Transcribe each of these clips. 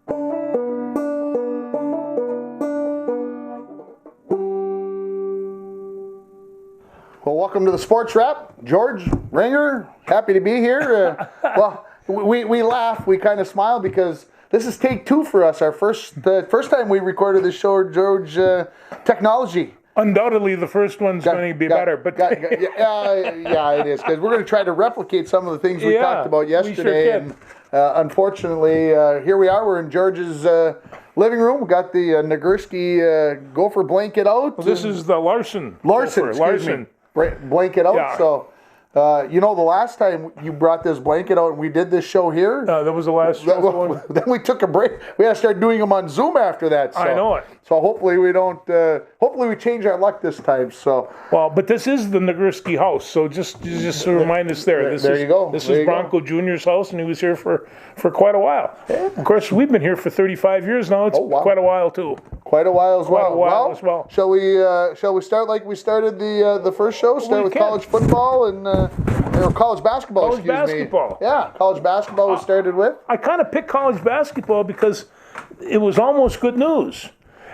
Well, welcome to the Sports Wrap. George Ringer, happy to be here. Well, we laugh, we kind of smile because this is take two for us. Our first time we recorded this show, George, technology. Undoubtedly, the first one's going to be better. But yeah, it is, because we're going to try to replicate some of the things we talked about yesterday. We sure can. And unfortunately, here we are. We're in George's living room. We got the Nagurski Gopher blanket out. Well, this is the Larson. Larson. Blanket out. Yeah. So, the last time you brought this blanket out and we did this show here. That was the last one. Then we took a break. We had to start doing them on Zoom after that. So. I know it. So hopefully we don't. Hopefully we change our luck this time. So. Well, but this is the Nagurski house. So just to remind us there. There you go. This is Bronco Jr.'s house, and he was here for quite a while. Yeah. Of course, we've been here for 35 years now. It's quite a while too. Quite a while as well. As well. Shall we start like we started the first show? Start with college football and or college basketball. College basketball. Yeah, college basketball we started with. I kind of picked college basketball because it was almost good news.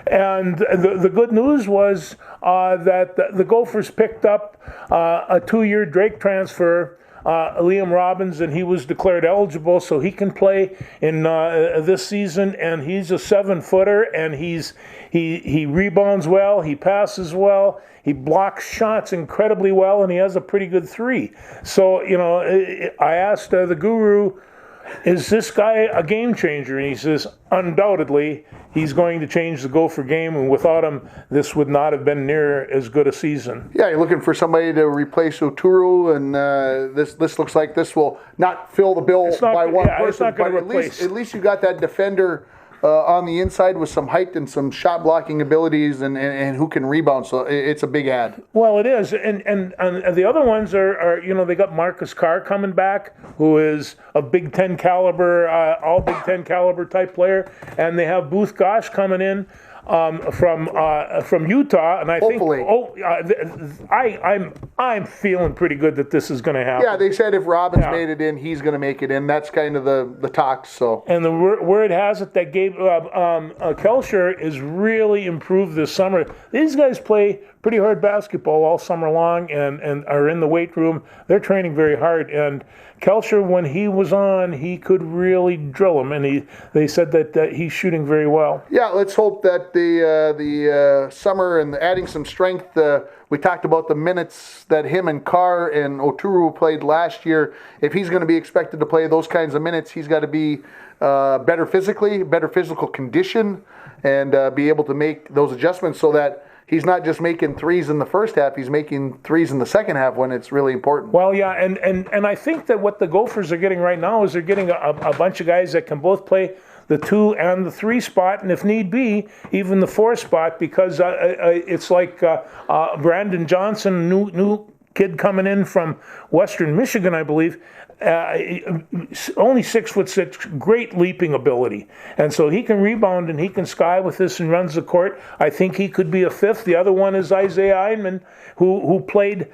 And the good news was that the Gophers picked up a 2-year Drake transfer, Liam Robbins, and he was declared eligible, so he can play in this season. And he's a 7-footer, and he rebounds well, he passes well, he blocks shots incredibly well, and he has a pretty good three. So I asked the guru, is this guy a game changer? And he says, undoubtedly, he's going to change the Gopher game, and without him, this would not have been near as good a season. Yeah, you're looking for somebody to replace Oturu, and this looks like this will not fill the bill by one person. It's not going to replace. At least you got that defender on the inside with some height and some shot blocking abilities and who can rebound. So it's a big add. Well, it is. And the other ones are they got Marcus Carr coming back, who is a Big Ten caliber, all Big Ten caliber type player. And they have Booth Gosh coming in from Utah, and I Hopefully. think I'm feeling pretty good that this is going to happen. Yeah, they said if Robbins made it in, he's going to make it in. That's kind of the talk. So, and the word has it that Gabe Kelscher is really improved this summer. These guys play pretty hard basketball all summer long and are in the weight room. They're training very hard. And Kelscher, when he was on, he could really drill them. And they said that he's shooting very well. Yeah, let's hope that the summer and adding some strength. We talked about the minutes that him and Carr and Oturu played last year. If he's going to be expected to play those kinds of minutes, he's got to be better physically, better physical condition, and be able to make those adjustments so that he's not just making threes in the first half, he's making threes in the second half when it's really important. Well, yeah, and I think that what the Gophers are getting right now is they're getting a bunch of guys that can both play the 2 and the 3 spot, and if need be, even the 4 spot, because it's like Brandon Johnson, new kid coming in from Western Michigan, I believe, only 6'6", great leaping ability, and so he can rebound and he can sky with this and runs the court. I think he could be a 5th. The other one is Isaiah Einman, who played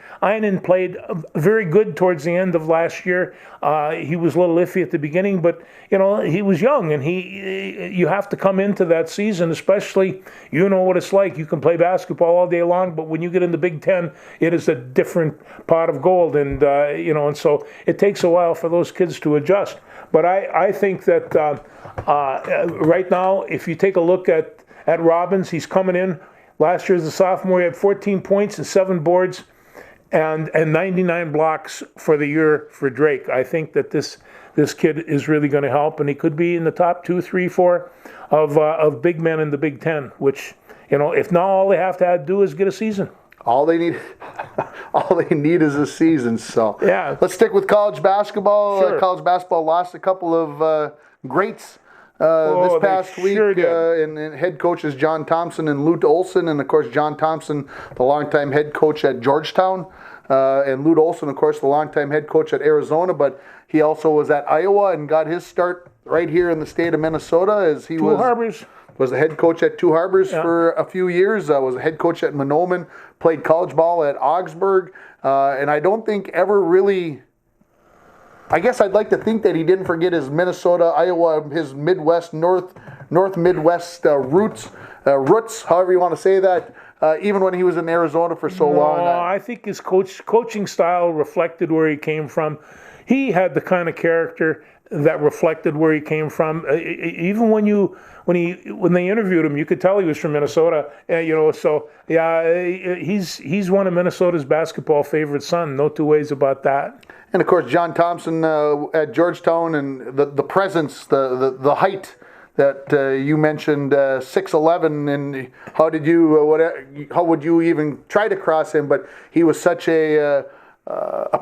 very good towards the end of last year. He was a little iffy at the beginning, but he was young, and you have to come into that season, especially what it's like. You can play basketball all day long, but when you get in the Big Ten, it is a different pot of gold, and and so it takes a while for those kids to adjust. But I think that right now, if you take a look at Robbins, he's coming in. Last year as a sophomore, he had 14 points and 7 boards and 99 blocks for the year for Drake. I think that this kid is really going to help, and he could be in the top 2, 3, 4 of big men in the Big Ten, which, if not, all they have to do is get a season. All they need is a season. So yeah, let's stick with college basketball. Sure. College basketball lost a couple of greats this past week. Sure did. And head coaches John Thompson and Lute Olson, and of course John Thompson, the longtime head coach at Georgetown, and Lute Olson, of course, the longtime head coach at Arizona. But he also was at Iowa and got his start right here in the state of Minnesota as he was the head coach at Two Harbors for a few years. Was a head coach at Monoman, played college ball at Augsburg, and I don't think ever really I guess I'd like to think that he didn't forget his Minnesota, Iowa, his Midwest, North Midwest roots, however you want to say that. Even when he was in Arizona for so long. I think his coaching style reflected where he came from. He had the kind of character that reflected where he came from. Even when they interviewed him, you could tell he was from Minnesota. So yeah, he's one of Minnesota's basketball favorite sons. No two ways about that. And of course, John Thompson at Georgetown, and the presence, the height that you mentioned, 6'11", and how would you even try to cross him? But he was such a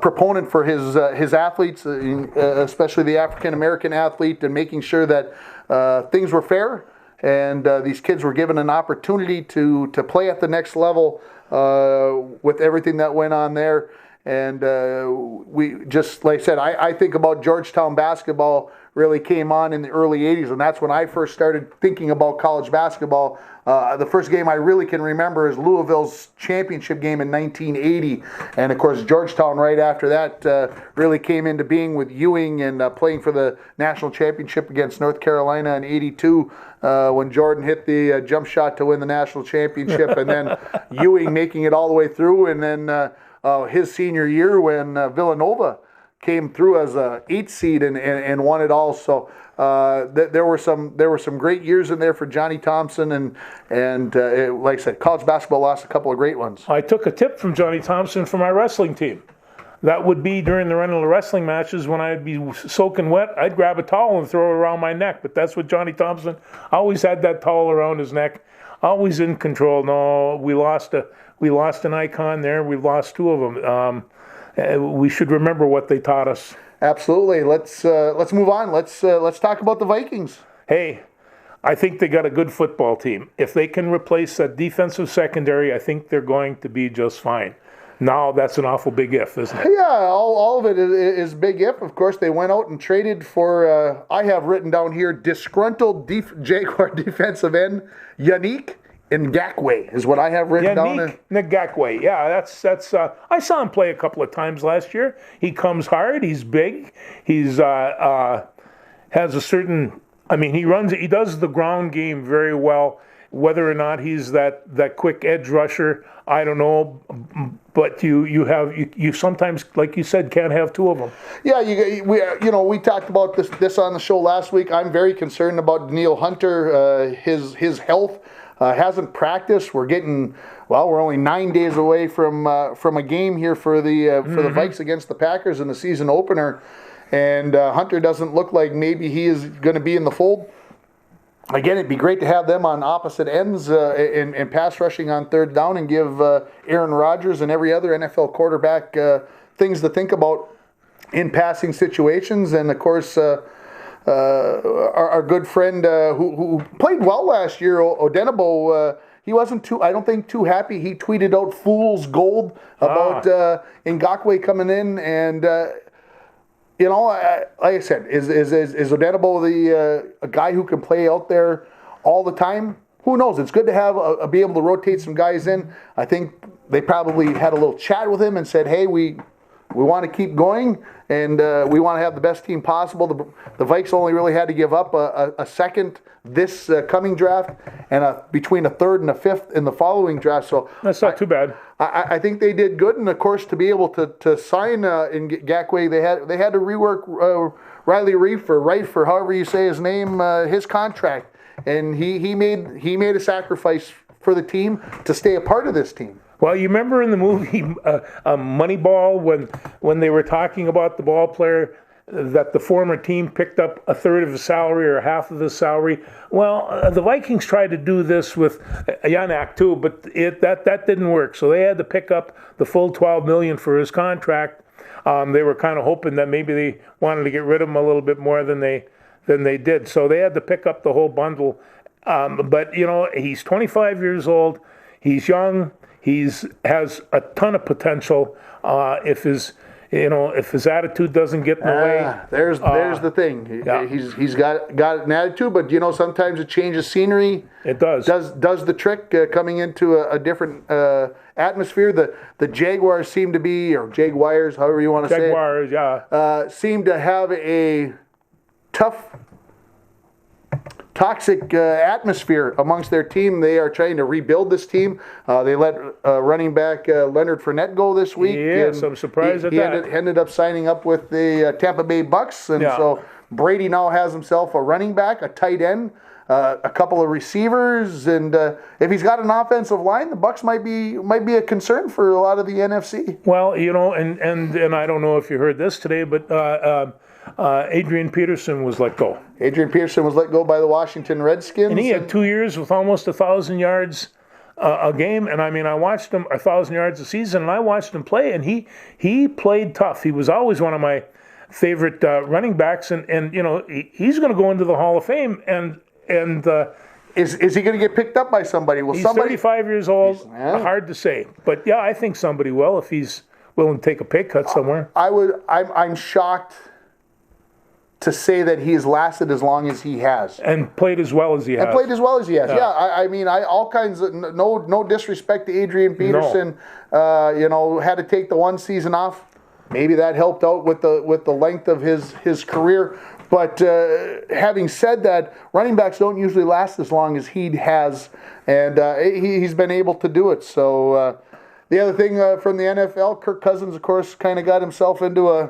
proponent for his athletes, especially the African American athlete, and making sure that things were fair and these kids were given an opportunity to play at the next level with everything that went on there. And we just, like I said, I think about Georgetown basketball really came on in the early 80s, and that's when I first started thinking about college basketball. The first game I really can remember is Louisville's championship game in 1980. And of course, Georgetown right after that really came into being with Ewing and playing for the national championship against North Carolina in 82 when Jordan hit the jump shot to win the national championship, and then Ewing making it all the way through, and then his senior year when Villanova came through as a 8 seed and won it all. So there were some great years in there for Johnny Thompson, and like I said, college basketball lost a couple of great ones. I took a tip from Johnny Thompson for my wrestling team. That would be during the run of the wrestling matches when I'd be soaking wet. I'd grab a towel and throw it around my neck. But that's what Johnny Thompson always had, that towel around his neck, always in control. No, we lost an icon there. We've lost two of them. We should remember what they taught us. Absolutely. Let's move on. Let's talk about the Vikings. Hey, I think they got a good football team. If they can replace that defensive secondary, I think they're going to be just fine. Now, that's an awful big if, isn't it? Yeah, all of it is big if. Of course, they went out and traded for, I have written down here, disgruntled Jaguar defensive end, Yannick Ngakoue is what I have written down. Yannick Ngakoue, yeah, that's. I saw him play a couple of times last year. He comes hard. He's big. He's has a certain. I mean, he does the ground game very well. Whether or not he's that quick edge rusher, I don't know. But you sometimes, like you said, can't have two of them. Yeah, we talked about this on the show last week. I'm very concerned about Danielle Hunter, his health. Hasn't practiced. We're only 9 days away from a game here for the Vikes against the Packers in the season opener, and Hunter doesn't look like maybe he is going to be in the fold. Again, it'd be great to have them on opposite ends in pass rushing on third down, and give Aaron Rodgers and every other NFL quarterback things to think about in passing situations. And of course, our good friend who played well last year, Odenigbo, he wasn't I don't think too happy. He tweeted out "fool's gold" about Ngakoue coming in, and like I said, is Odenigbo a guy who can play out there all the time? Who knows? It's good to have be able to rotate some guys in. I think they probably had a little chat with him and said, "Hey, we want to keep going, and we want to have the best team possible." The Vikes only really had to give up a second this coming draft, and between a third and a fifth in the following draft. So that's not too bad. I think they did good, and of course, to be able to sign in Ngakoue, they had to rework Riley Reif or however you say his name, his contract, and he made a sacrifice for the team to stay a part of this team. Well, you remember in the movie Moneyball when they were talking about the ball player that the former team picked up a third of his salary or half of his salary? Well, the Vikings tried to do this with Yannick too, but that didn't work. So they had to pick up the full $12 million for his contract. They were kind of hoping that maybe they wanted to get rid of him a little bit more than they did. So they had to pick up the whole bundle. But he's 25 years old. He's young. Has a ton of potential. If if his attitude doesn't get in the way. There's the thing. Yeah. He's got an attitude, but sometimes a change of scenery It does. does the trick. Coming into a different atmosphere, the Jaguars seem to be, or Jaguars, however you want to say it, Jaguars, yeah. seem to have a tough, toxic atmosphere amongst their team. They are trying to rebuild this team. They let running back Leonard Fournette go this week. Yes, I'm surprised at that. He ended up signing up with the Tampa Bay Bucks, and so Brady now has himself a running back, a tight end, a couple of receivers, and if he's got an offensive line, the Bucks might be a concern for a lot of the NFC. Well, and I don't know if you heard this today, but Adrian Peterson was let go. Adrian Peterson was let go by the Washington Redskins. And he had 2 years with almost 1,000 yards a game. And I watched him 1,000 yards a season, and I watched him play, and he played tough. He was always one of my favorite running backs, and he's going to go into the Hall of Fame. And is he going to get picked up by somebody? He's 35 years old. Hard to say, but yeah, I think somebody will if he's willing to take a pay cut somewhere. I'm shocked to say that he has lasted as long as he has. And played as well as he has. Yeah, all kinds of, no disrespect to Adrian Peterson. No. Had to take the one season off. Maybe that helped out with the length of his career. But having said that, running backs don't usually last as long as he has. And he's been able to do it. So the other thing from the NFL, Kirk Cousins, of course, kind of got himself into a...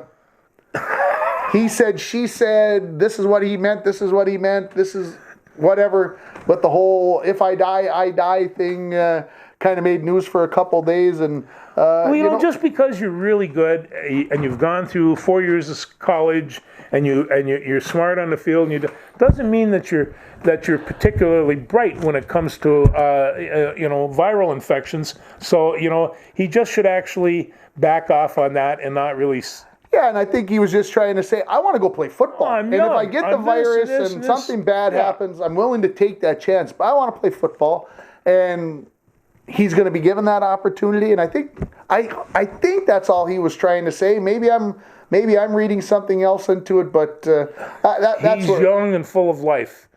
He said, she said, this is what he meant, this is what he meant, this is whatever. But the whole if I die, I die thing kind of made news for a couple days. And just because you're really good and you've gone through 4 years of college and you're smart on the field, and doesn't mean that you're particularly bright when it comes to viral infections. So he just should actually back off on that and not really. Yeah, and I think he was just trying to say, I want to go play football. And if I get the virus and something bad happens, I'm willing to take that chance. But I want to play football. And he's going to be given that opportunity. And I think that's all he was trying to say. Maybe I'm reading something else into it, but that's he's young and full of life.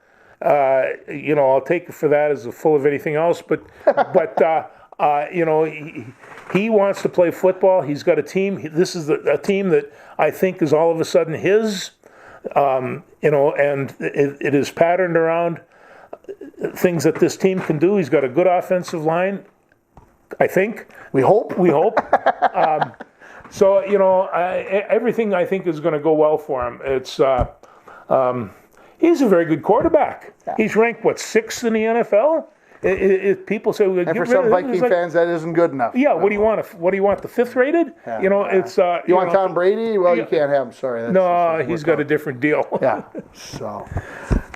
I'll take it for that as full of anything else. But he wants to play football. He's got a team. This is a team that I think is all of a sudden his, and it is patterned around things that this team can do. He's got a good offensive line, I think. We hope. So, everything I think is going to go well for him. It's he's a very good quarterback. Yeah. He's ranked, 6th in the NFL? People say, and for some Viking fans, that isn't good enough. Yeah, what do you want? What do you want? The 5th rated? Yeah, it's you want Tom Brady? Well, you can't have him. Sorry. No, he's got a different deal. Yeah. So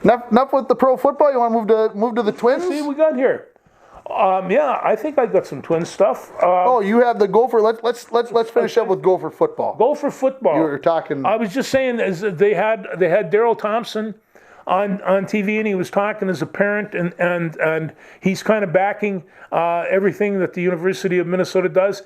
enough with the pro football. You want to move to the Twins? Let's see what we got here. I think I got some Twins stuff. You have the Gopher. Let's finish up with Gopher football. Gopher football. You were talking. I was just saying, they had Daryl Thompson on TV, and he was talking as a parent, and he's kind of backing everything that the University of Minnesota does.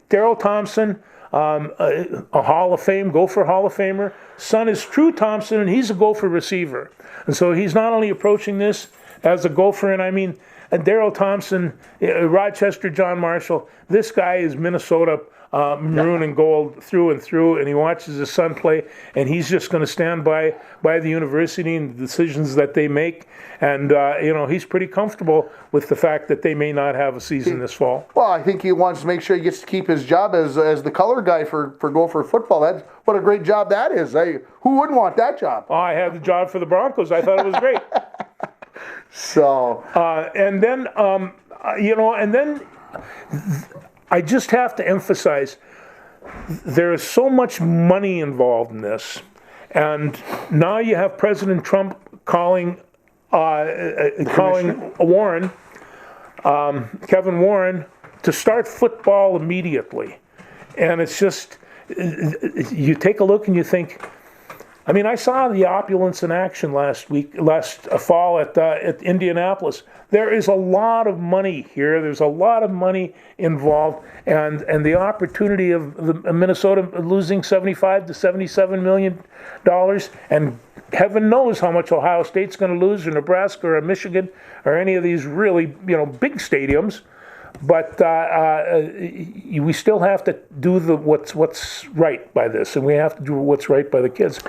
Daryl Thompson, a Hall of Fame, Gopher Hall of Famer. Son is True Thompson, and he's a Gopher receiver. And so he's not only approaching this as a Gopher, and Daryl Thompson, Rochester John Marshall, this guy is Minnesota maroon and gold through and through, and he watches his son play, and he's just going to stand by the university and the decisions that they make, and he's pretty comfortable with the fact that they may not have a season this fall. Well, I think he wants to make sure he gets to keep his job as the color guy for Gopher football. That's what a great job that is. Who wouldn't want that job? Oh, I had the job for the Broncos. I thought it was great. So and then I just have to emphasize, there is so much money involved in this, and now you have President Trump calling Warren, Kevin Warren, to start football immediately, and it's just, you take a look and you think, I mean, I saw the opulence in action last fall at Indianapolis. There is a lot of money here. There's a lot of money involved, and the opportunity of Minnesota losing $75 to $77 million, and heaven knows how much Ohio State's going to lose, or Nebraska, or Michigan, or any of these really big stadiums. But we still have to do what's right by this, and we have to do what's right by the kids.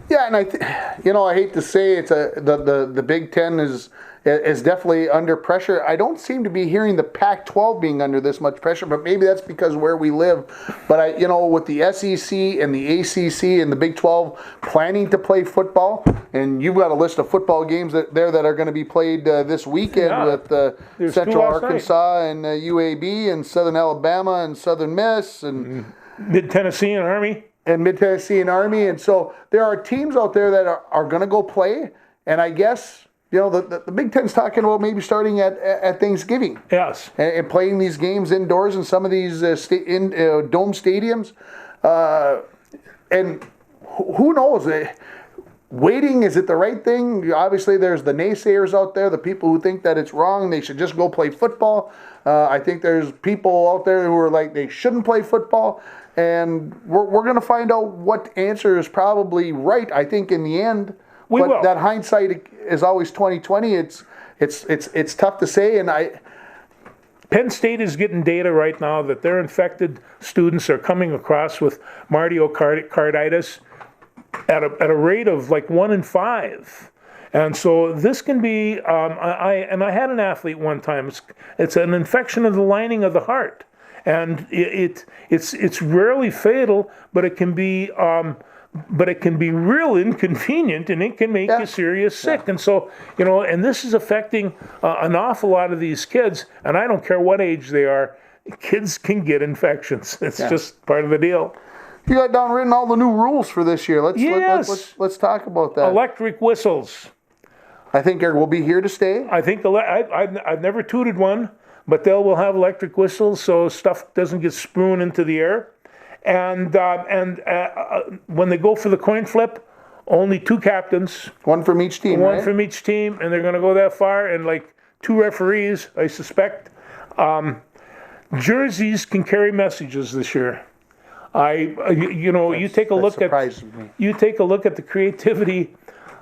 Yeah, and I hate to say it's the Big Ten is definitely under pressure. I don't seem to be hearing the Pac-12 being under this much pressure, but maybe that's because where we live. But with the SEC and the ACC and the Big 12 planning to play football, and you've got a list of football games that are going to be played this weekend with Central Arkansas and UAB and Southern Alabama and Southern Miss and Mid-Tennessee and Army. And so there are teams out there that are going to go play, and I guess the Big Ten's talking about maybe starting at Thanksgiving. Yes, and playing these games indoors in some of these dome stadiums, and who knows? Waiting, is it the right thing? Obviously, there's the naysayers out there, the people who think that it's wrong, they should just go play football. I think there's people out there who are like they shouldn't play football. And we're going to find out what answer is probably right, I think, in the end. We will. That hindsight is always 20/20. It's tough to say. And Penn State is getting data right now that their infected students are coming across with myocarditis at a rate of like 1 in 5. And so this can be. I had an athlete one time. It's an infection of the lining of the heart. And it's rarely fatal, but it can be real inconvenient, and it can make you serious sick. And so and this is affecting an awful lot of these kids. And I don't care what age they are, kids can get infections. It's just part of the deal. You got down written all the new rules for this year. Let's talk about that. Electric whistles. I think will be here to stay. I think I've never tooted one. But we'll have electric whistles so stuff doesn't get strewn into the air. And when they go for the coin flip, only 2 captains. One from each team, One from each team, and they're going to go that far. And like 2 referees, I suspect. Jerseys can carry messages this year. You take a look at the creativity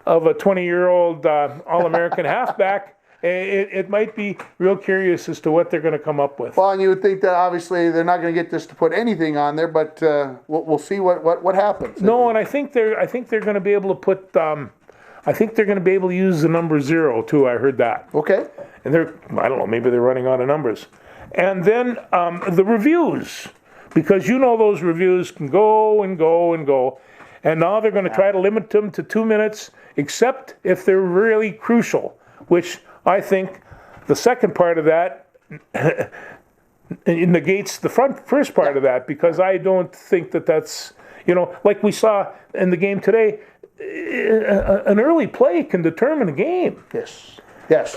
of a 20-year-old All-American halfback. It might be real curious as to what they're going to come up with. Well, and you would think that obviously they're not going to get this to put anything on there, but we'll see what happens. No, and I think they're going to be able to put. I think they're going to be able to use the number 0 too. I heard that. Okay. And I don't know, maybe they're running out of numbers. And then the reviews, because those reviews can go and go and go, and now they're going to try to limit them to 2 minutes, except if they're really crucial, which. I think the second part of that negates the first part of that, because I don't think that's, like we saw in the game today, an early play can determine a game. Yes,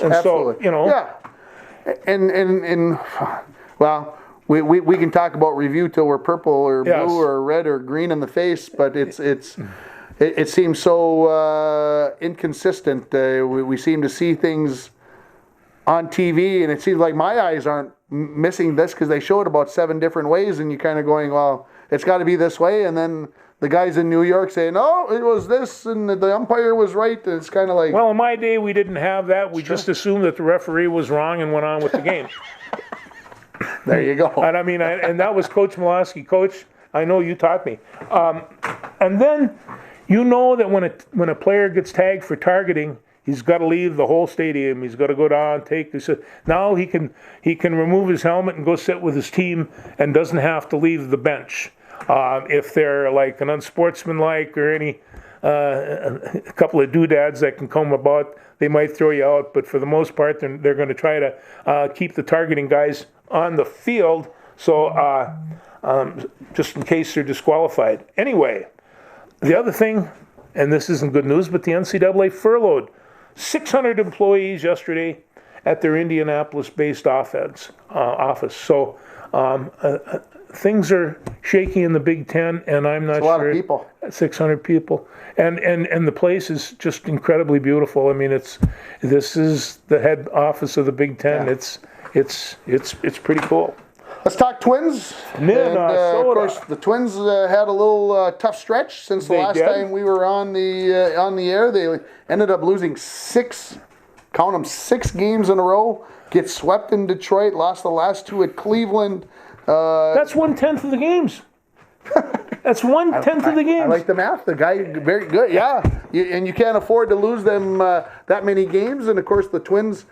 and absolutely. So, Yeah. And well, we can talk about review till we're purple or blue or red or green in the face, but it seems so inconsistent. We seem to see things on TV, and it seems like my eyes aren't missing this because they show it about 7 different ways, and you're kind of going, well, it's got to be this way, and then the guys in New York say, no, it was this, and the umpire was right, and it's kind of like... Well, in my day, we didn't have that. We just assumed that the referee was wrong and went on with the game. There you go. And I mean, and that was Coach Milosky. Coach, I know you taught me. And then, that when a player gets tagged for targeting, he's got to leave the whole stadium. He's got to go down, now he can remove his helmet and go sit with his team and doesn't have to leave the bench. If they're like an unsportsmanlike or a couple of doodads that can come about, they might throw you out. But for the most part, they're going to try to keep the targeting guys on the field. So just in case they're disqualified. Anyway, the other thing, and this isn't good news, but the NCAA furloughed 600 employees yesterday at their Indianapolis-based office. So things are shaky in the Big Ten, and I'm not a sure. lot of people. 600 people, and the place is just incredibly beautiful. I mean, this is the head office of the Big Ten. Yeah. It's pretty cool. Let's talk Twins. Minnesota. Of course, the Twins had a little tough stretch since the last time we were on the air. They ended up losing 6 games in a row. Get swept in Detroit. Lost the last 2 at Cleveland. That's 1/10 of the games. That's 1/10 of the games. I like the math. The guy, very good. Yeah, and you can't afford to lose them that many games. And of course, the Twins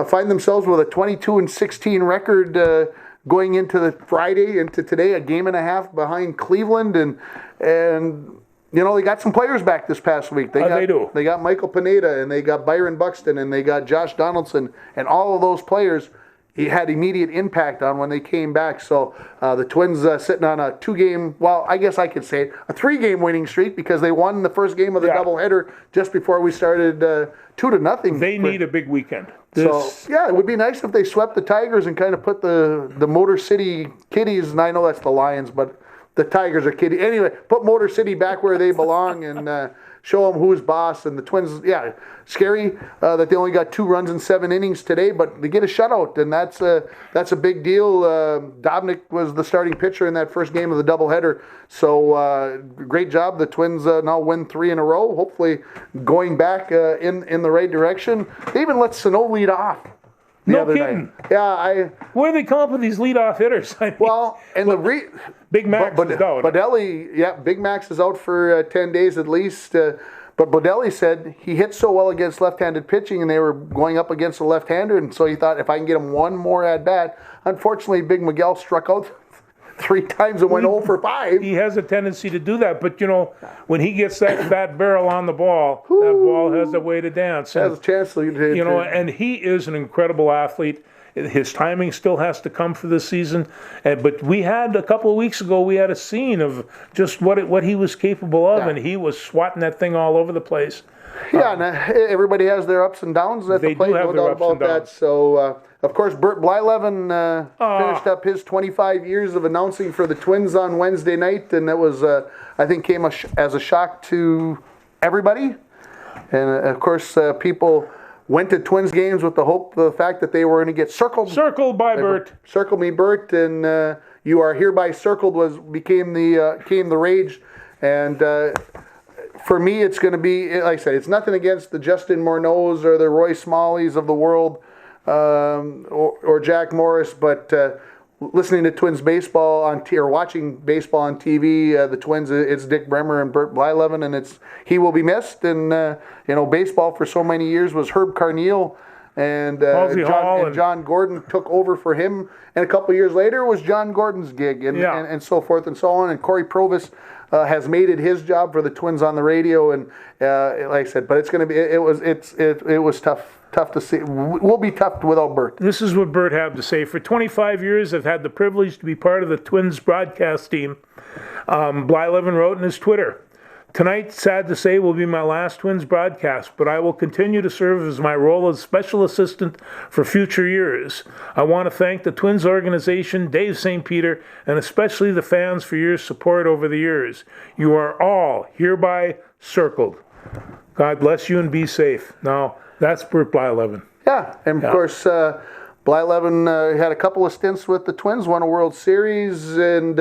find themselves with a 22-16 record going into the Friday, into today, a game and a half behind Cleveland, and they got some players back this past week. They do. They got Michael Pineda, and they got Byron Buxton, and they got Josh Donaldson, and all of those players. He had immediate impact on when they came back. So the Twins sitting on a 2-game, well, I guess I could say it, a 3-game winning streak because they won the first game of the doubleheader just before we started 2-0. They need a big weekend. So, yeah, it would be nice if they swept the Tigers and kind of put the Motor City Kitties, and I know that's the Lions, but the Tigers are kitty. Anyway, put Motor City back where they belong and show them who's boss. And the Twins, scary that they only got 2 runs in 7 innings today, but they get a shutout, and that's a big deal. Dobnik was the starting pitcher in that first game of the doubleheader. So great job. The Twins now win 3 in a row, hopefully going back in the right direction. They even let Sano lead off. No kidding. Night. Yeah, where do they come up with these leadoff hitters? I mean, Big Max is out. Bodelli, Big Max is out for 10 days at least. But Bodelli said he hit so well against left-handed pitching, and they were going up against a left-hander, and so he thought if I can get him one more at bat. Unfortunately, Big Miguel struck out 3 times and went 0 for 5. He has a tendency to do that, but when he gets that fat barrel on the ball, that ball has a way to dance. Has a chance to and he is an incredible athlete. His timing still has to come for this season, but we had a couple of weeks ago. We had a scene of just what he was capable of, and he was swatting that thing all over the place. Yeah, and everybody has their ups and downs at the plate, no doubt about that. So, of course, Bert Blyleven finished up his 25 years of announcing for the Twins on Wednesday night, and that was, I think, came as a shock to everybody. And, of course, people went to Twins games with the fact that they were going to get circled. Circled by Bert. Circle me, Bert, and you are hereby circled became the rage. And for me, it's going to be, like I said, it's nothing against the Justin Morneaus or the Roy Smalleys of the world or Jack Morris, but listening to Twins baseball or watching baseball on TV, the Twins, it's Dick Bremer and Bert Blyleven, and he will be missed. And baseball for so many years was Herb Carneal, and John Gordon took over for him. And a couple of years later, it was John Gordon's gig, and so forth and so on. And Corey Provis has made it his job for the Twins on the radio, and like I said, but it's going to be. It was tough. Tough to see. We'll be tough without Bert. This is what Bert had to say. For 25 years, I've had the privilege to be part of the Twins broadcast team. Blyleven wrote in his Twitter, "Tonight, sad to say, will be my last Twins broadcast, but I will continue to serve as my role as special assistant for future years. I want to thank the Twins organization, Dave St. Peter, and especially the fans for your support over the years. You are all hereby circled. God bless you and be safe." Now, that's Bert Blyleven. Yeah, and of course, Blyleven had a couple of stints with the Twins, won a World Series, and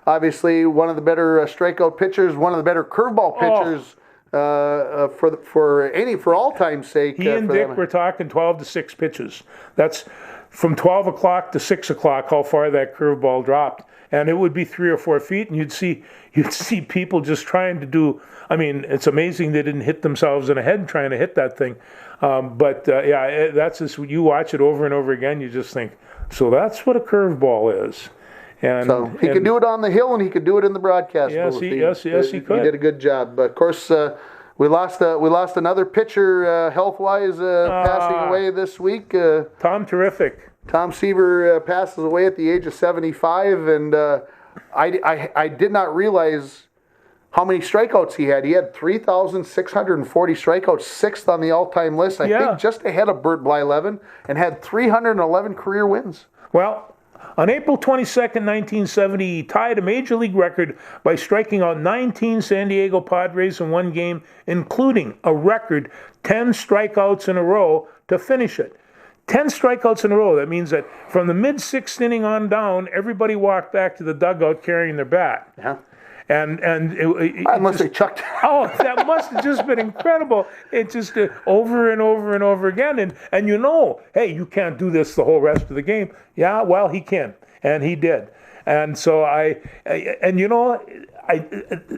obviously one of the better strikeout pitchers, one of the better curveball pitchers for all time's sake. He and Dick were talking 12 to 6 pitches. That's from 12 o'clock to 6 o'clock how far that curveball dropped. And it would be 3 or 4 feet, and you'd see people just trying to do. I mean, it's amazing they didn't hit themselves in the head trying to hit that thing. That's just, you watch it over and over again. You just think, so that's what a curveball is. And so he could do it on the hill, and he could do it in the broadcast booth. Yes, he could. He did a good job. But of course, we lost another pitcher health-wise, passing away this week. Tom Seaver passes away at the age of 75, and I did not realize how many strikeouts he had. He had 3,640 strikeouts, 6th on the all-time list, I think just ahead of Bert Blyleven, and had 311 career wins. Well, On April 22nd, 1970, he tied a major league record by striking out 19 San Diego Padres in one game, including a record 10 strikeouts in a row to finish it. 10 strikeouts in a row. That means that from the mid-sixth inning on down, everybody walked back to the dugout carrying their bat. Yeah. And unless they chucked. Oh, that must have just been incredible. It just over and over and over again. And hey, you can't do this the whole rest of the game. Yeah, well, he can. And he did. And so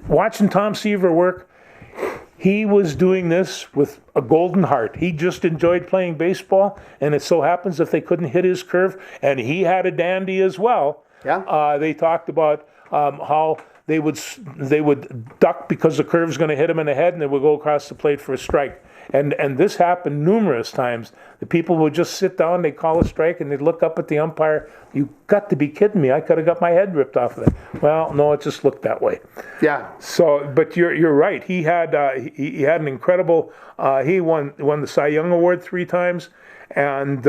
watching Tom Seaver work, he was doing this with a golden heart. He just enjoyed playing baseball. And it so happens that they couldn't hit his curve. And he had a dandy as well. Yeah. They talked about how they would duck because the curve's going to hit them in the head, and they would go across the plate for a strike. And this happened numerous times. The people would just sit down, they'd call a strike, and they'd look up at the umpire. You got to be kidding me! I could have got my head ripped off of it. Well, no, it just looked that way. Yeah. So, but you're right. He had an incredible. He won the Cy Young Award 3 times, and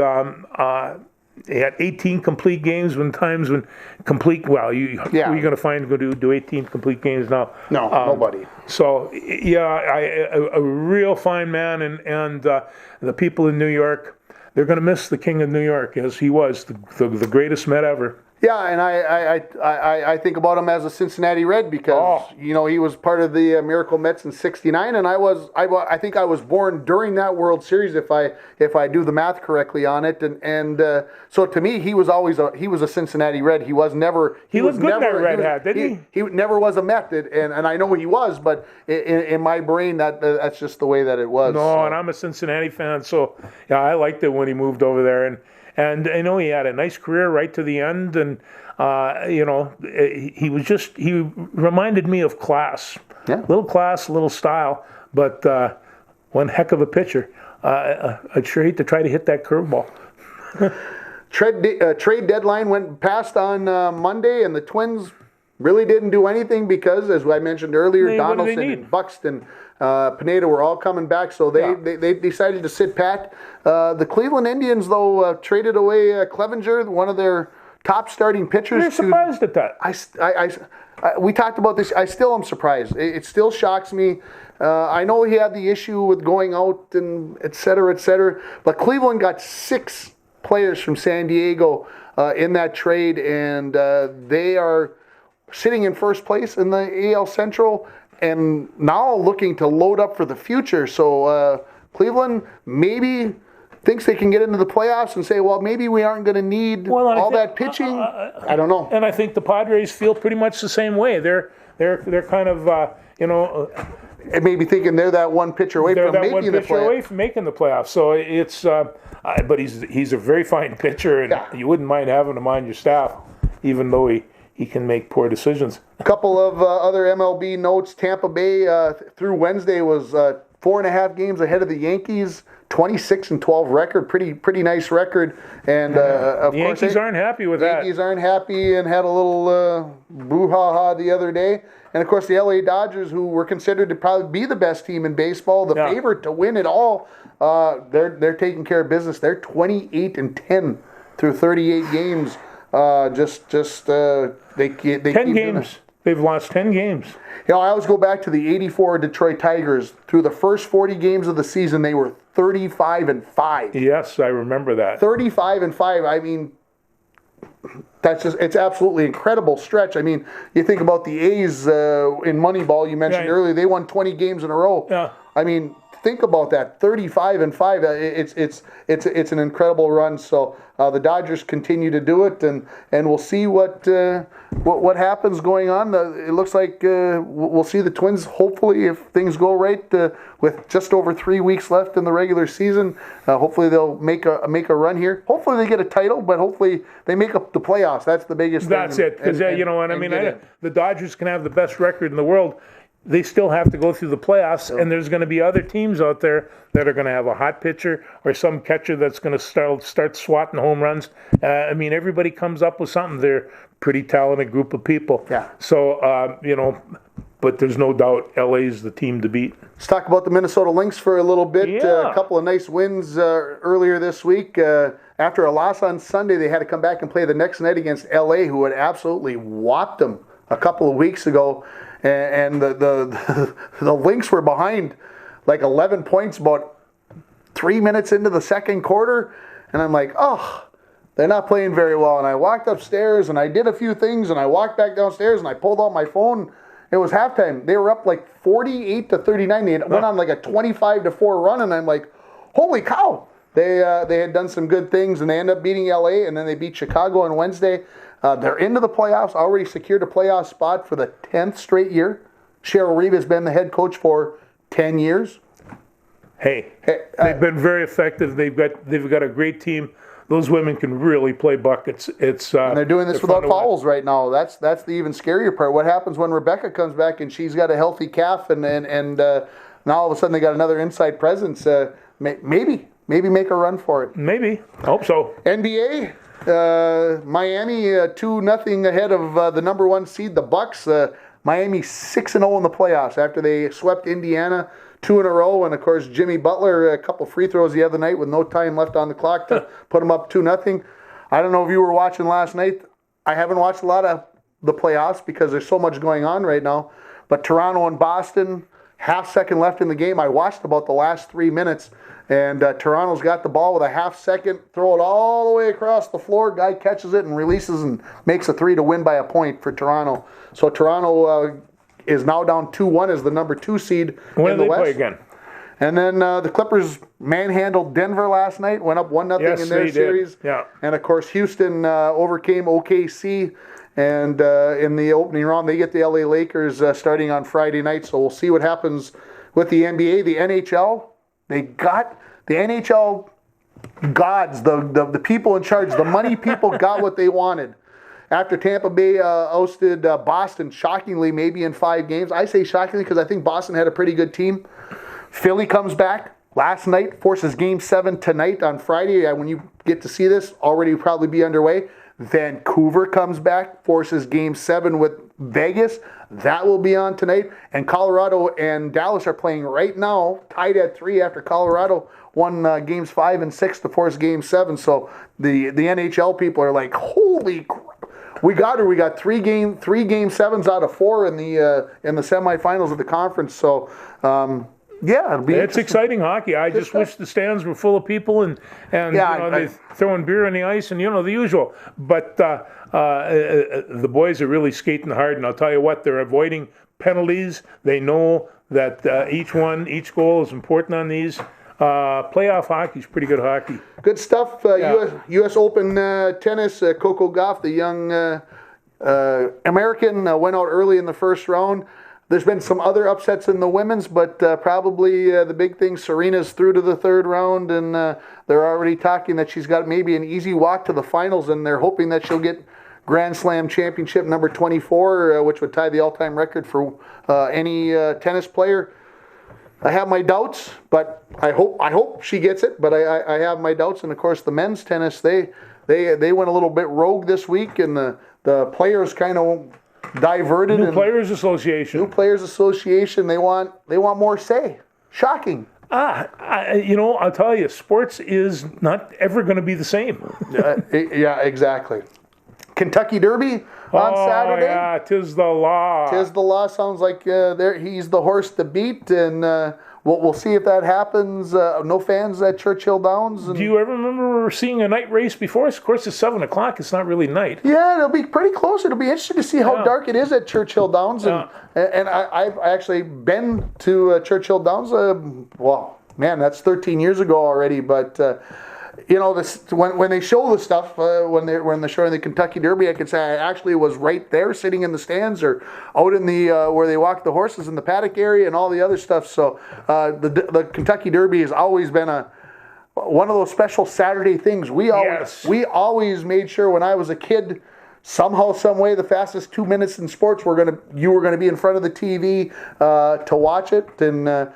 he had 18 complete games when complete. Well, you're going to find going to do 18 complete games now. No, nobody. So a real fine man, and the people in New York, they're going to miss the King of New York, as he was the greatest Met ever. Yeah, and I think about him as a Cincinnati Red because he was part of the Miracle Mets in '69, and I think I was born during that World Series if I do the math correctly on it, and so to me he was a Cincinnati Red. He was never he was good never, in that red hat, didn't he? He never was a Met, and I know he was, but in my brain that's just the way that it was. No, so. And I'm a Cincinnati fan, so yeah, I liked it when he moved over there, and I know he had a nice career right to the end, and he reminded me of class. Yeah. Little class, little style, but one heck of a pitcher. I'd sure hate to try to hit that curveball. Trade deadline went past on Monday, and the Twins really didn't do anything because, as I mentioned earlier, Donaldson and Buxton, Pineda were all coming back, so they decided to sit pat. The Cleveland Indians, though, traded away Clevenger, one of their top starting pitchers. You're surprised at that. We talked about this. I still am surprised. It still shocks me. I know he had the issue with going out and et cetera, but Cleveland got 6 players from San Diego in that trade, and they are sitting in first place in the AL Central and now looking to load up for the future. So Cleveland maybe thinks they can get into the playoffs and say, well, maybe we aren't going to need all that pitching. I don't know. And I think the Padres feel pretty much the same way. They're kind of It may be thinking they're that one pitcher away from making the playoffs. Away from making the playoffs. So it's but he's a very fine pitcher, and you wouldn't mind having him on your staff, even though he can make poor decisions. A couple of other MLB notes. Tampa Bay through Wednesday was 4.5 games ahead of the Yankees. 26-12 record, pretty nice record, and of the Yankees aren't happy with that. Yankees aren't happy and had a little brouhaha the other day. And of course, the LA Dodgers, who were considered to probably be the best team in baseball, the favorite to win it all, they're taking care of business. They're 28-10 through 38 games. They 10 games. They've lost 10 games. I always go back to the '84 Detroit Tigers. Through the first 40 games of the season, they were 35-5. Yes, I remember that. 35-5. I mean, it's absolutely incredible stretch. I mean, you think about the A's in Moneyball you mentioned earlier. They won 20 games in a row. Yeah. I mean, think about that. 35-5. It's an incredible run. So the Dodgers continue to do it, and we'll see what happens going on. It looks like we'll see the Twins, hopefully, if things go right, with just over 3 weeks left in the regular season. Hopefully they'll make a run here. Hopefully they get a title, but hopefully they make up the playoffs. That's the biggest thing. That's it. Because the Dodgers can have the best record in the world. They still have to go through the playoffs, and there's going to be other teams out there that are going to have a hot pitcher or some catcher that's going to start swatting home runs. Everybody comes up with something. They're a pretty talented group of people. Yeah. So, but there's no doubt LA's the team to beat. Let's talk about the Minnesota Lynx for a little bit. Yeah. A couple of nice wins earlier this week. After a loss on Sunday, they had to come back and play the next night against LA, who had absolutely whopped them a couple of weeks ago. And the Lynx were behind like 11 points about 3 minutes into the second quarter. And I'm like, oh, they're not playing very well. And I walked upstairs and I did a few things and I walked back downstairs and I pulled out my phone. It was halftime. They were up like 48-39. They went on like a 25-4 run, and I'm like, holy cow! They had done some good things, and they ended up beating LA, and then they beat Chicago on Wednesday. They're into the playoffs, already secured a playoff spot for the 10th straight year. Cheryl Reeve has been the head coach for 10 years. Hey, they've been very effective. They've got a great team. Those women can really play buckets. And they're doing this without fouls right now. That's the even scarier part. What happens when Rebecca comes back and she's got a healthy calf and now all of a sudden they got another inside presence? Maybe make a run for it. Maybe. I hope so. NBA, Miami 2-0 ahead of the number one seed, the Bucks. Miami 6-0 in the playoffs after they swept Indiana 2 in a row, and of course Jimmy Butler, a couple free throws the other night with no time left on the clock to put them up 2-0. I don't know if you were watching last night. I haven't watched a lot of the playoffs because there's so much going on right now. But Toronto and Boston, half second left in the game. I watched about the last 3 minutes, and Toronto's got the ball with a half second, throw it all the way across the floor. Guy catches it and releases and makes a three to win by a point for Toronto. So Toronto is now down 2-1 as the number 2 seed when in the do they West. play again? And then the Clippers manhandled Denver last night, went up 1-0 in their series. Yeah. And of course Houston overcame OKC, and in the opening round they get the LA Lakers starting on Friday night. So we'll see what happens with the NBA. The NHL, they got the NHL gods, the people in charge, the money people got what they wanted. After Tampa Bay ousted Boston, shockingly, maybe in 5 games. I say shockingly because I think Boston had a pretty good team. Philly comes back last night, forces Game 7 tonight on Friday. When you get to see this, already probably be underway. Vancouver comes back, forces Game 7 with Vegas. That will be on tonight. And Colorado and Dallas are playing right now, tied at 3 after Colorado won Games 5 and 6 to force Game 7. So the NHL people are like, holy crap. We got 3 game 7s out of 4 in the semifinals of the conference. So yeah, it'll be. It's exciting hockey. I just wish the stands were full of people and they're throwing beer on the ice and the usual. But the boys are really skating hard, and I'll tell you what, they're avoiding penalties. They know that each goal is important on these. Playoff hockey is pretty good hockey. Good stuff. U.S. Open tennis, Coco Gauff, the young American, went out early in the first round. There's been some other upsets in the women's, but probably the big thing, Serena's through to the third round, and they're already talking that she's got maybe an easy walk to the finals, and they're hoping that she'll get Grand Slam championship number 24, which would tie the all-time record for any tennis player. I have my doubts, but I hope she gets it. But I have my doubts, and of course the men's tennis they went a little bit rogue this week, and the players kind of diverted. New Players Association. They want more say. Shocking. I'll tell you, sports is not ever going to be the same. Yeah, exactly. Kentucky Derby on Saturday. Yeah, 'tis the law. 'Tis the law. Sounds like he's the horse to beat, and we'll see if that happens. No fans at Churchill Downs. Do you ever remember seeing a night race before? Of course, it's 7 o'clock. It's not really night. Yeah, it'll be pretty close. It'll be interesting to see how dark it is at Churchill Downs. And I've actually been to Churchill Downs. Well, man, that's 13 years ago already, but. When they show the stuff, when they're showing the Kentucky Derby, I can say I actually was right there, sitting in the stands or out in the where they walk the horses in the paddock area and all the other stuff. So the Kentucky Derby has always been one of those special Saturday things. We always made sure when I was a kid, somehow, some way, the fastest 2 minutes in sports you were gonna be in front of the TV to watch it, and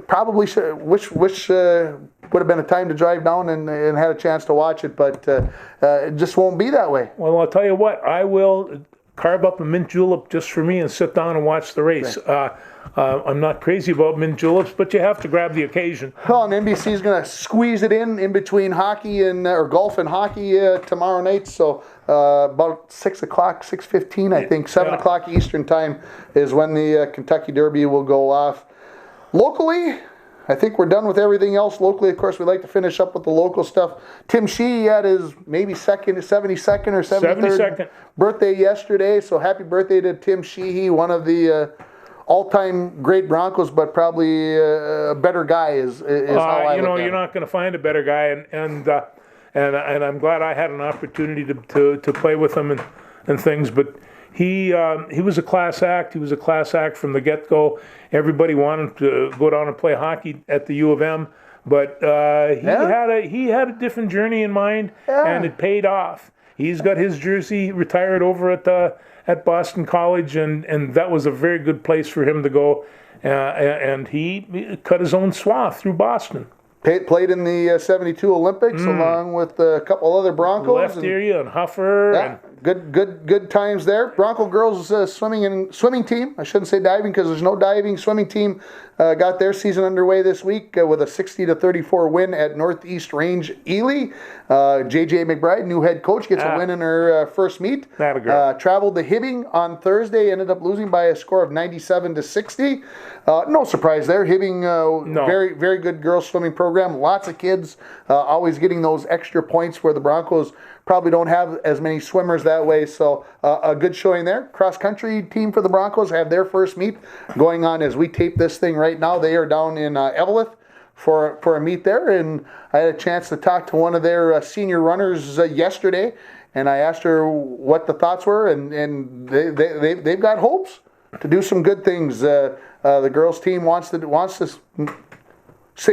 probably wish would have been a time to drive down and had a chance to watch it, but it just won't be that way. Well, I'll tell you what, I will carve up a mint julep just for me and sit down and watch the race. I'm not crazy about mint juleps, but you have to grab the occasion. Well, and NBC is going to squeeze it in between hockey and or golf and hockey tomorrow night. So about 6 o'clock, 6:15, I think, 7 o'clock Eastern time is when the Kentucky Derby will go off. Locally, I think we're done with everything else. Locally, of course, we like to finish up with the local stuff. Tim Sheehy had his maybe 72nd or 73rd birthday yesterday. So happy birthday to Tim Sheehy, one of the all-time great Broncos, but probably a better guy is how I look at you're not going to find a better guy, and I'm glad I had an opportunity to play with him and things. But he was a class act. He was a class act from the get-go. Everybody wanted to go down and play hockey at the U of M, but he had a different journey in mind, and it paid off. He's got his jersey retired over at Boston College, and that was a very good place for him to go. And he cut his own swath through Boston. Played in the 72 Olympics along with a couple other Broncos. Left area and Huffer. Yeah, good times there. Bronco girls swimming team. I shouldn't say diving because there's no diving. Swimming team got their season underway this week with a 60-34 win at Northeast Range Ely. JJ McBride, new head coach, gets a win in her first meet. Traveled to Hibbing on Thursday, ended up losing by a score of 97-60. No surprise there. Hibbing, very, very good girls swimming program. Lots of kids always getting those extra points where the Broncos probably don't have as many swimmers that way. So a good showing there. Cross country team for the Broncos have their first meet going on as we tape this thing right now. They are down in Eveleth for a meet there, and I had a chance to talk to one of their senior runners yesterday, and I asked her what the thoughts were, and they've got hopes to do some good things. The girls team wants to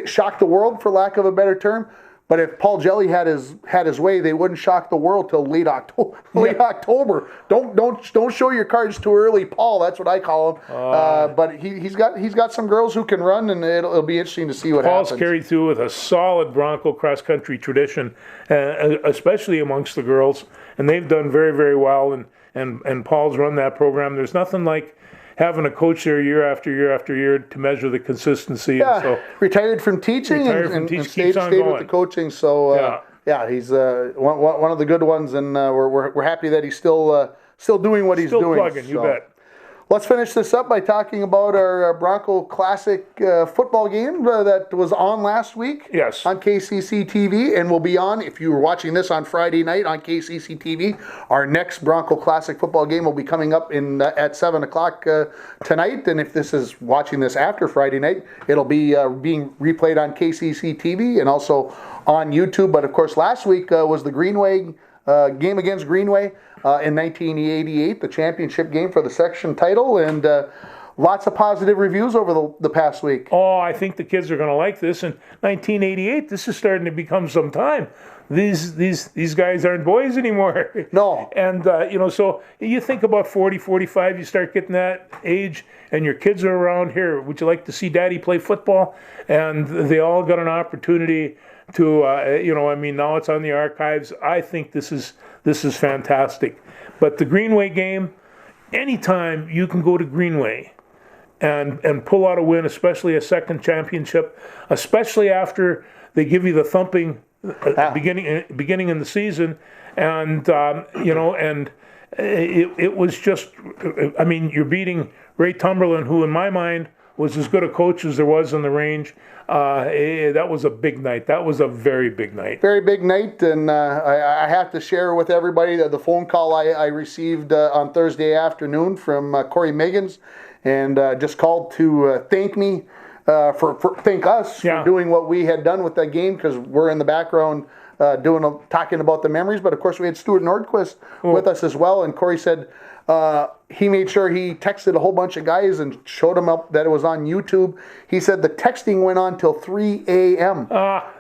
shock the world, for lack of a better term. But if Paul Jelly had his way, they wouldn't shock the world till late October. Don't show your cards too early, Paul. That's what I call him. But he's got some girls who can run, and it'll be interesting to see what happens. Paul's carried through with a solid Bronco cross country tradition, especially amongst the girls, and they've done very, very well. And Paul's run that program. There's nothing like having a coach there year after year after year to measure the consistency. Yeah, so, retired from teaching and stayed with the coaching. So he's one of the good ones, and we're happy that he's still doing what he's doing. Still plugging, you bet. Let's finish this up by talking about our Bronco Classic football game that was on last week. Yes. On KCC TV, and will be on, if you were watching this on Friday night on KCC TV, our next Bronco Classic football game will be coming up at 7 o'clock tonight. And if this is watching this after Friday night, it'll be being replayed on KCC TV and also on YouTube. But of course, last week was the Greenway game against Greenway in 1988, the championship game for the section title, and lots of positive reviews over the past week. Oh, I think the kids are going to like this. In 1988, this is starting to become some time. These guys aren't boys anymore. No. And, so you think about 40, 45, you start getting that age, and your kids are around here. Would you like to see Daddy play football? And they all got an opportunity to, now it's on the archives. I think this is fantastic. But the Greenway game, anytime you can go to Greenway and pull out a win, especially a second championship, especially after they give you the thumping beginning in the season, and it was just, you're beating Ray Tumberland, who in my mind was as good a coach as there was in the range. That was a big night. That was a very big night. Very big night, and I have to share with everybody the phone call I received on Thursday afternoon from Corey Meggins, and just called to thank me thank us for doing what we had done with that game, because we're in the background talking about the memories. But of course, we had Stuart Nordquist with us as well, and Corey said he made sure he texted a whole bunch of guys and showed them up that it was on YouTube. He said the texting went on till 3 a.m.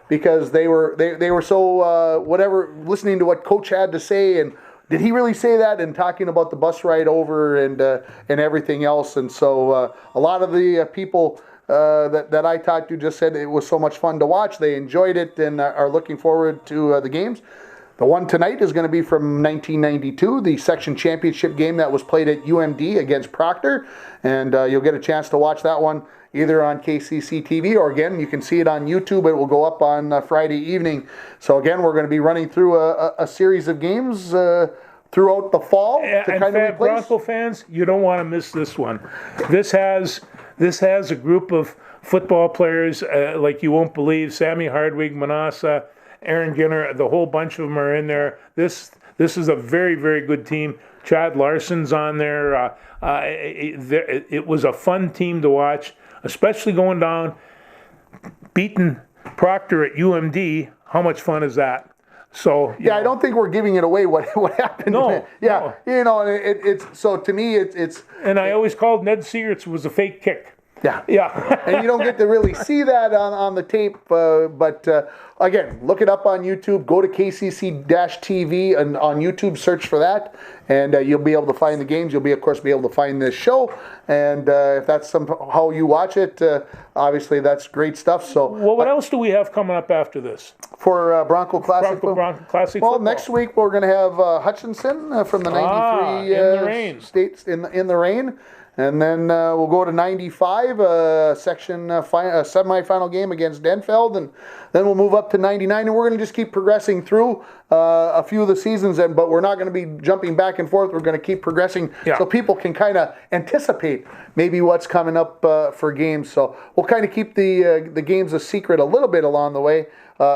Because they were so listening to what Coach had to say, and did he really say that, and talking about the bus ride over and everything else. And so a lot of the people that I talked to just said it was so much fun to watch. They enjoyed it and are looking forward to the games. The one tonight is going to be from 1992, the section championship game that was played at UMD against Proctor. And you'll get a chance to watch that one either on KCC TV or, again, you can see it on YouTube. It will go up on Friday evening. So, again, we're going to be running through a series of games throughout the fall to kind of replace. Bronco fans, you don't want to miss this one. This has a group of football players like you won't believe. Sammy Hardwig, Manassa, Aaron Ginner, the whole bunch of them are in there. This is a very, very good team. Chad Larson's on there. It was a fun team to watch, especially going down, beating Proctor at UMD. How much fun is that? So yeah, I don't think we're giving it away what happened. No, yeah, no. You know, it's so to me it's. And I always called Ned Seegert's was a fake kick. Yeah, yeah. And you don't get to really see that on the tape, but again, look it up on YouTube. Go to KCC-TV and on YouTube, search for that, and you'll be able to find the games. You'll of course be able to find this show, and if that's somehow you watch it, obviously that's great stuff. So, well, what else do we have coming up after this for Bronco Classic? Bronco Classic. Well, football. Next week we're going to have Hutchinson from the '93 in the rain. States in the rain. And then we'll go to 95, section semifinal game against Denfeld, and then we'll move up to 99, and we're going to just keep progressing through a few of the seasons, but we're not going to be jumping back and forth. We're going to keep progressing so people can kind of anticipate maybe what's coming up for games. So we'll kind of keep the games a secret a little bit along the way.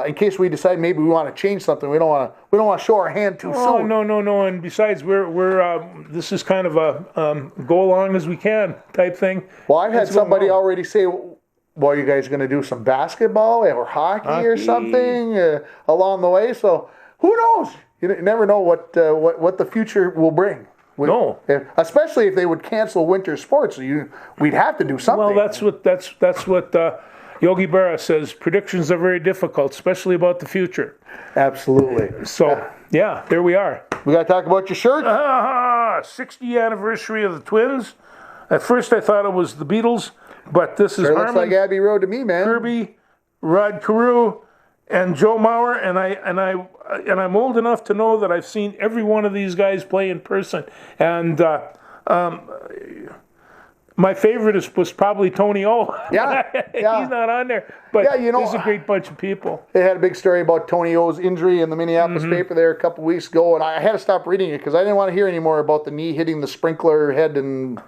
In case we decide maybe we want to change something, we don't want to show our hand too soon. No. And besides, we're this is kind of a go along as we can type thing. Well, I've had somebody already say, "Well, are you guys going to do some basketball or hockey or something along the way?" So who knows? You never know what the future will bring. Especially if they would cancel winter sports, we'd have to do something. Well, that's what. Yogi Berra says predictions are very difficult, especially about the future. Absolutely. So, yeah, there we are. We got to talk about your shirt. 60th anniversary of the Twins. At first I thought it was the Beatles, but this is Sure Harmon, looks like Abbey Road to me, man. Kirby, Rod Carew, and Joe Mauer, and I'm old enough to know that I've seen every one of these guys play in person. And my favorite was probably Tony O. Yeah. He's not on there. But there's a great bunch of people. They had a big story about Tony O's injury in the Minneapolis paper there a couple weeks ago, and I had to stop reading it because I didn't want to hear any more about the knee hitting the sprinkler head. And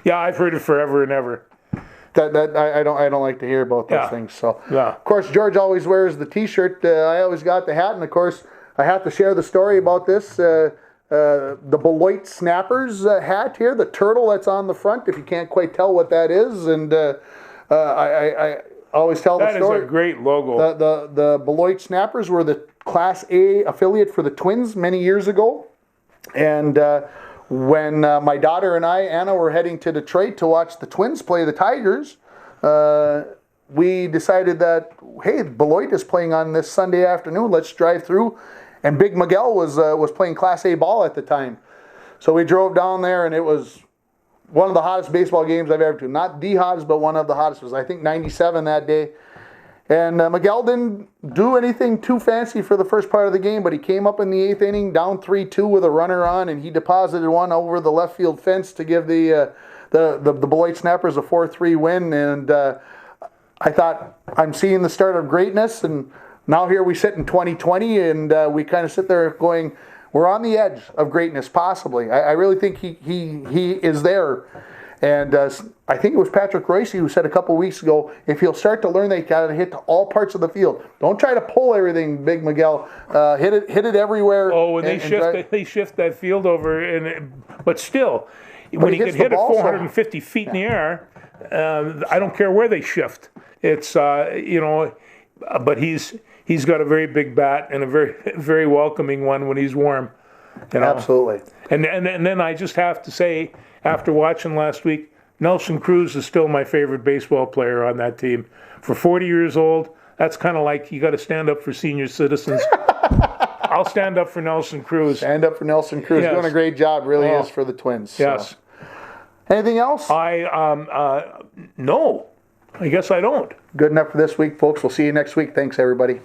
yeah, I've heard it forever and ever. I don't like to hear about those things. So of course George always wears the T-shirt. I always got the hat, and of course I have to share the story about this. The Beloit Snappers hat here, the turtle that's on the front, if you can't quite tell what that is. And I always tell the story. That is a great logo. The Beloit Snappers were the Class A affiliate for the Twins many years ago. And when my daughter and Anna, were heading to Detroit to watch the Twins play the Tigers, we decided that, hey, Beloit is playing on this Sunday afternoon. Let's drive through. And Big Miguel was playing Class A ball at the time. So we drove down there, and it was one of the hottest baseball games I've ever been to. Not the hottest, but one of the hottest. It was, I think, 97 that day. And Miguel didn't do anything too fancy for the first part of the game, but he came up in the 8th inning, down 3-2 with a runner on, and he deposited one over the left field fence to give the Beloit Snappers a 4-3 win. And I thought, I'm seeing the start of greatness, and now here we sit in 2020, and we kind of sit there going, we're on the edge of greatness, possibly. I really think he is there. And I think it was Patrick Royce who said a couple weeks ago, if he'll start to learn that he's got to hit to all parts of the field. Don't try to pull everything, Big Miguel. Hit it everywhere. Oh, when they shift that field over, but still, when he could hit it 450 feet in the air, I don't care where they shift. It's but he's got a very big bat and a very, very welcoming one when he's warm. Absolutely. And then I just have to say, after watching last week, Nelson Cruz is still my favorite baseball player on that team. For 40 years old, that's kind of like you got to stand up for senior citizens. I'll stand up for Nelson Cruz. Stand up for Nelson Cruz. Yes. Doing a great job, really is, for the Twins. So. Yes. Anything else? No. I guess I don't. Good enough for this week, folks. We'll see you next week. Thanks, everybody.